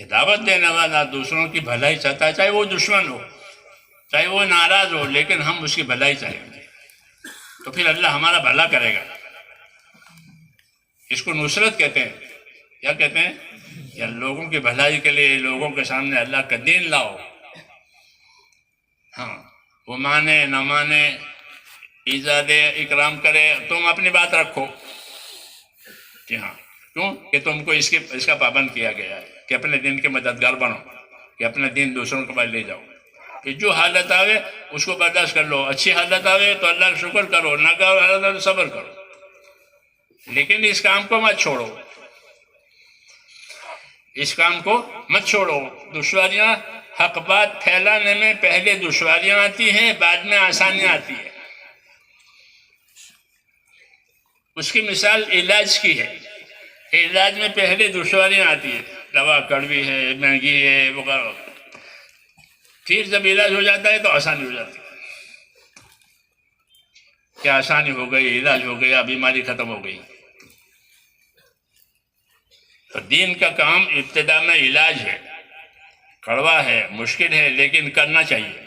کہ دعوت دینے والا دوسروں کی بھلائی چاہتا ہے، چاہے وہ دشمن ہو، چاہے وہ ناراض ہو، لیکن ہم اس کی بھلائی چاہیں گے تو پھر اللہ ہمارا بھلا کرے گا۔ اس کو نصرت کہتے ہیں۔ کیا کہتے ہیں؟ کہ لوگوں کی بھلائی کے لیے لوگوں کے سامنے اللہ کا دین لاؤ۔ ہاں، وہ مانے نہ مانے، ایزا دے اکرام کرے، تم اپنی بات رکھو کہ ہاں، کیوں کہ تم کو اس کا پابند کیا گیا ہے کہ اپنے دین کے مددگار بنو، کہ اپنا دین دوسروں کے پاس لے جاؤ، کہ جو حالت آوے اس کو برداشت کر لو، اچھی حالت آوے تو اللہ کا شکر کرو، ناگوار حالت آوے تو صبر کرو، لیکن اس کام کو مت چھوڑو، اس کام کو مت چھوڑو۔ دشواریاں، حق بات پھیلانے میں پہلے دشواریاں آتی ہیں، بعد میں آسانیاں آتی ہیں۔ اس کی مثال علاج کی ہے۔ علاج میں پہلے دشواریاں آتی ہیں، دوا کڑوی ہے، مہنگی ہے وغیرہ، پھر جب علاج ہو جاتا ہے تو آسانی ہو جاتی ہے کہ آسانی ہو گئی، علاج ہو گیا، بیماری ختم ہو گئی۔ تو دین کا کام ابتدا میں علاج ہے، کڑوا ہے، مشکل ہے، لیکن کرنا چاہیے۔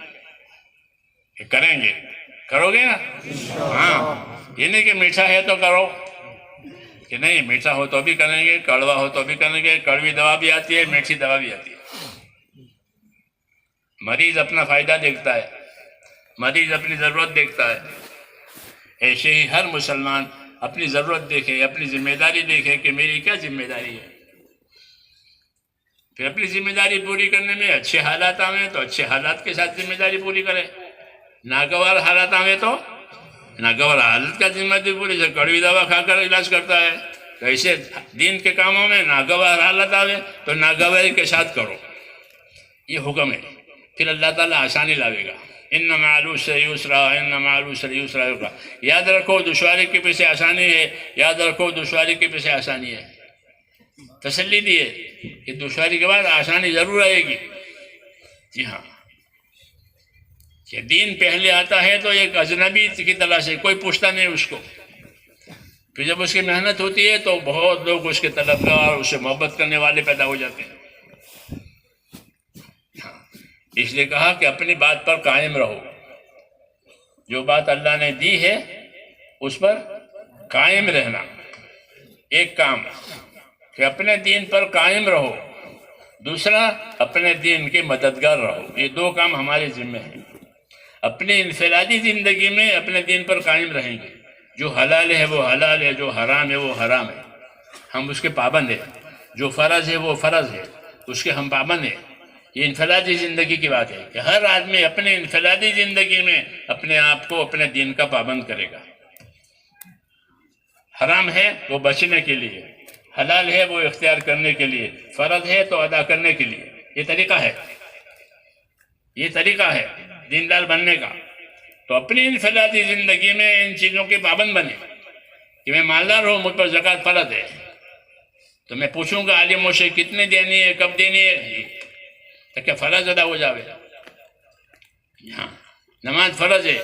کہ کریں گے، کرو گے نا؟ ہاں، یہ نہیں کہ میٹھا ہے تو کرو، کہ نہیں میٹھا ہو تو بھی کریں گے، کڑوا ہو تو بھی کریں گے، کڑوی دوا بھی آتی ہے، میٹھی دوا بھی آتی ہے۔ مریض اپنا فائدہ دیکھتا ہے، مریض اپنی ضرورت دیکھتا ہے، ایسے ہی ہر مسلمان اپنی ضرورت دیکھے، اپنی ذمہ داری دیکھے کہ میری کیا ذمہ داری ہے، پھر اپنی ذمہ داری پوری کرنے میں اچھے حالات آئیں تو اچھے حالات کے ساتھ ذمہ داری پوری کرے، ناگوار حالات آئیں تو ناگوار حالت کا ذمہ داری پوری، جیسے کڑوی دوا کھا کر علاج کرتا ہے، تو ایسے دین کے کاموں میں ناگوار حالت آئے تو ناگواری کے ساتھ کرو، یہ حکم ہے۔ پھر اللہ تعالیٰ آسانی لاوے گا۔ ان مع العسر یسرا، ان مع العسر یسرا ہوگا۔ یاد رکھو دشواری کے پیچھے آسانی ہے، یاد رکھو دشواری کے پیچھے آسانی ہے۔ تسلی دیے کہ دشواری کے بعد آسانی ضرور آئے گی۔ جی ہاں، کہ دین پہلے آتا ہے تو ایک اجنبی کی طرح سے کوئی پوچھتا نہیں اس کو، پھر جب اس کی محنت ہوتی ہے تو بہت لوگ اس کے طلبگار، اس سے محبت کرنے والے پیدا ہو جاتے ہیں۔ اس لیے کہا کہ اپنی بات پر قائم رہو، جو بات اللہ نے دی ہے اس پر قائم رہنا۔ ایک کام کہ اپنے دین پر قائم رہو، دوسرا اپنے دین کے مددگار رہو۔ یہ دو کام ہمارے ذمہ ہیں۔ اپنی انفرادی زندگی میں اپنے دین پر قائم رہیں گے، جو حلال ہے وہ حلال ہے، جو حرام ہے وہ حرام ہے، ہم اس کے پابند ہیں، جو فرض ہے وہ فرض ہے، اس کے ہم پابند ہیں۔ یہ انفرادی زندگی کی بات ہے کہ ہر آدمی اپنے انفرادی زندگی میں اپنے آپ کو اپنے دین کا پابند کرے گا۔ حرام ہے وہ بچنے کے لیے، حلال ہے وہ اختیار کرنے کے لیے، فرض ہے تو ادا کرنے کے لیے۔ یہ طریقہ ہے، یہ طریقہ ہے دیندار بننے کا۔ تو اپنی انفرادی زندگی میں ان چیزوں کے پابند بنے کہ میں مالدار ہوں، مجھ پر زکوٰۃ فرض ہے، تو میں پوچھوں گا عالموں سے کتنے دینی ہے، کب دینی ہے، تاکہ فرض ادا ہو جاوے۔ ہاں، نماز فرض ہے۔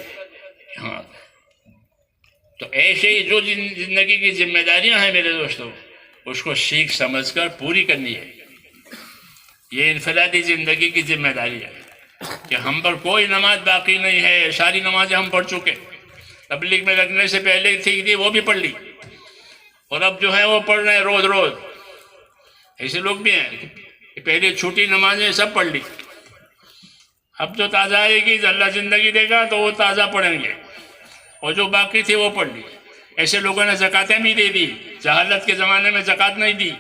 ہاں، تو ایسے ہی جو زندگی کی ذمہ داریاں ہیں میرے دوستوں، اس کو سیکھ سمجھ کر پوری کرنی ہے۔ یہ انفرادی زندگی کی ذمہ داری ہے کہ ہم پر کوئی نماز باقی نہیں ہے، ساری نمازیں ہم پڑھ چکے، تبلیغ میں لگنے سے پہلے تھی وہ بھی پڑھ لی، اور اب جو ہے وہ پڑھ رہے ہیں روز روز۔ ایسے لوگ بھی ہیں کہ پہلے چھوٹی نمازیں سب پڑھ لی، اب جو تازہ آئے گی اللہ زندگی دے گا تو وہ تازہ پڑھیں گے، اور جو باقی تھی وہ پڑھ لی۔ ایسے لوگوں نے زکاتیں بھی دے دی، جہالت کے زمانے میں زکات نہیں دی۔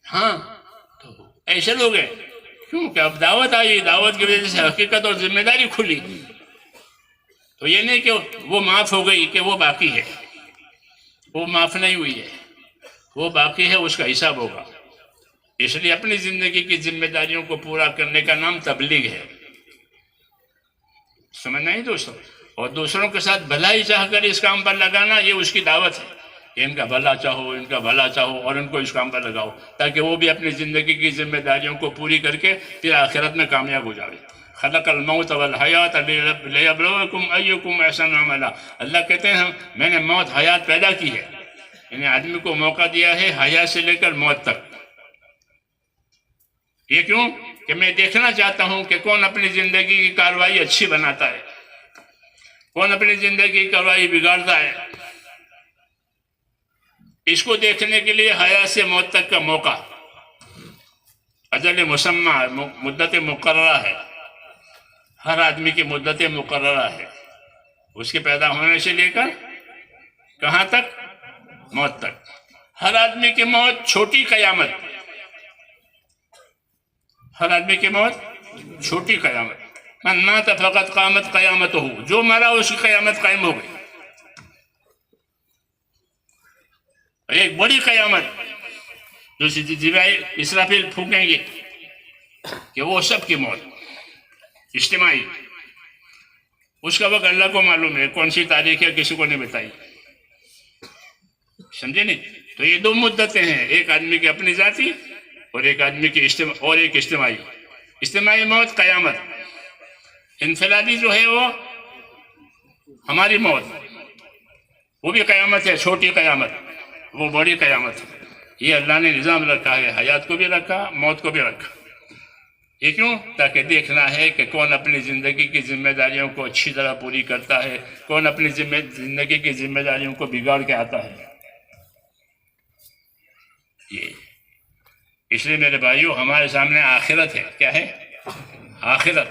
ہاں، تو ایسے لوگ ہیں کیوں کہ اب دعوت آئی، دعوت کی وجہ سے حقیقت اور ذمہ داری کھلی، تو یہ نہیں کہ وہ معاف ہو گئی کہ وہ باقی ہے، وہ معاف نہیں ہوئی ہے، وہ باقی ہے، اس کا حساب ہوگا۔ اس لیے اپنی زندگی کی ذمہ داریوں کو پورا کرنے کا نام تبلیغ ہے، سمجھ نہیں دوستوں؟ اور دوسروں کے ساتھ بھلائی چاہ کر اس کام پر لگانا، یہ اس کی دعوت ہے کہ ان کا بھلا چاہو، ان کا بھلا چاہو، اور ان کو اس کام پر لگاؤ، تاکہ وہ بھی اپنی زندگی کی ذمہ داریوں کو پوری کر کے پھر آخرت میں کامیاب ہو جائے۔ خلق الموت والحیات لیبلوکم ایکم احسن عملا۔ اللہ کہتے ہیں میں نے موت حیات پیدا کی ہے، یعنی آدمی کو موقع دیا ہے حیات سے لے کر موت تک، یہ کیوں کہ میں دیکھنا چاہتا ہوں کہ کون اپنی زندگی کی کارروائی اچھی بناتا ہے، کون اپنی زندگی کی کارروائی بگاڑتا ہے۔ اس کو دیکھنے کے لیے حیات سے موت تک کا موقع، اجل مسمع، مدت مقررہ ہے، ہر آدمی کی مدت مقررہ ہے، اس کے پیدا ہونے سے لے کر کہاں تک؟ موت تک۔ ہر آدمی کی موت چھوٹی قیامت، ہر آدمی کی موت چھوٹی قیامت۔ من مات فقط قامت قیامت ہو، جو مرا اس کی قیامت قائم ہو گئی۔ ایک بڑی قیامت جو اسرافیل پھونکیں گے کہ وہ سب کی موت اجتماعی، اس کا وقت اللہ کو معلوم ہے، کون سی تاریخ ہے کسی کو نہیں بتائی، سمجھے نہیں؟ تو یہ دو مدتیں ہیں، ایک آدمی کی اپنی ذاتی اور ایک آدمی کی اور ایک اجتماعی۔ اجتماعی موت قیامت، انفرادی جو ہے وہ ہماری موت، وہ بھی قیامت ہے، چھوٹی قیامت، وہ بڑی قیامت ہے۔ یہ اللہ نے نظام رکھا ہے، حیات کو بھی رکھا، موت کو بھی رکھا۔ یہ کیوں؟ تاکہ دیکھنا ہے کہ کون اپنی زندگی کی ذمہ داریوں کو اچھی طرح پوری کرتا ہے، کون اپنی زندگی کی ذمہ داریوں کو بگاڑ کے آتا ہے۔ یہ اس لیے میرے بھائیوں ہمارے سامنے آخرت ہے، کیا ہے؟ آخرت،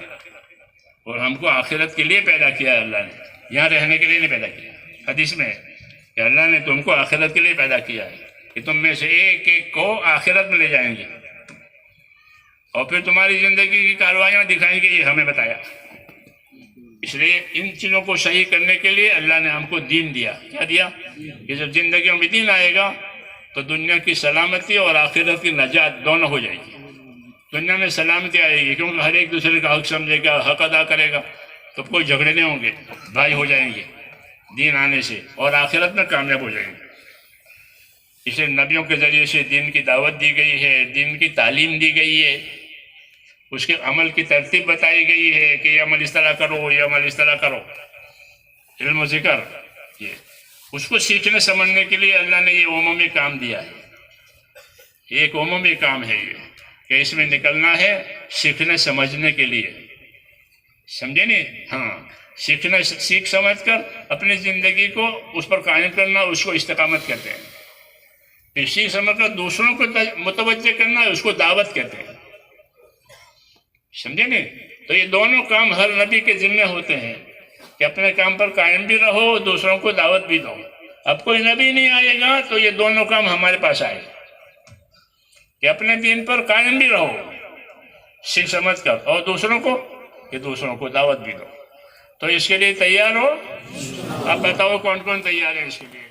اور ہم کو آخرت کے لیے پیدا کیا ہے اللہ نے، یہاں رہنے کے لیے نہیں پیدا کیا۔ حدیث میں ہے کہ اللہ نے تم کو آخرت کے لیے پیدا کیا ہے کہ تم میں سے ایک ایک کو آخرت میں لے جائیں گے اور پھر تمہاری زندگی کی کارروائیاں دکھائیں گے، یہ ہمیں بتایا۔ اس لیے ان چیزوں کو صحیح کرنے کے لیے اللہ نے ہم کو دین دیا۔ کیا دیا؟ کہ جب زندگیوں میں دین آئے گا تو دنیا کی سلامتی اور آخرت کی نجات دونوں ہو جائے گی۔ دنیا میں سلامتی آئے گی کیونکہ ہر ایک دوسرے کا حق سمجھے گا، حق ادا کرے گا، تو کوئی جھگڑے نہیں ہوں گے، بھائی ہو جائیں گے دین آنے سے، اور آخرت میں کامیاب ہو جائیں گے۔ اسے نبیوں کے ذریعے سے دین کی دعوت دی گئی ہے، دین کی تعلیم دی گئی ہے، اس کے عمل کی ترتیب بتائی گئی ہے کہ یہ عمل اس طرح کرو، یہ عمل اس طرح کرو، علم و ذکر۔ یہ اس کو سیکھنے سمجھنے کے لیے اللہ نے یہ عمومی کام دیا ہے، ایک عمومی کام ہے یہ کہ اس میں نکلنا ہے سیکھنے سمجھنے کے لیے، سمجھے نہیں؟ ہاں، سیکھنا، سیکھ سمجھ کر اپنی زندگی کو اس پر قائم کرنا، اس کو استقامت کہتے ہیں۔ پھر سیکھ سمجھ کر دوسروں کو متوجہ کرنا، اس کو دعوت کہتے ہیں، سمجھے نہیں؟ تو یہ دونوں کام ہر نبی کے ذمہ ہوتے ہیں کہ اپنے کام پر قائم بھی رہو، دوسروں کو دعوت بھی دو۔ اب کوئی نبی نہیں آئے گا تو یہ دونوں کام ہمارے پاس آئے کہ اپنے دین پر قائم بھی رہو سیکھ سمجھ کر، اور دوسروں کو دعوت بھی دو۔ تو اس کے لیے تیار ہو؟ آپ بتاؤ کون کون تیار ہے اس کے لیے؟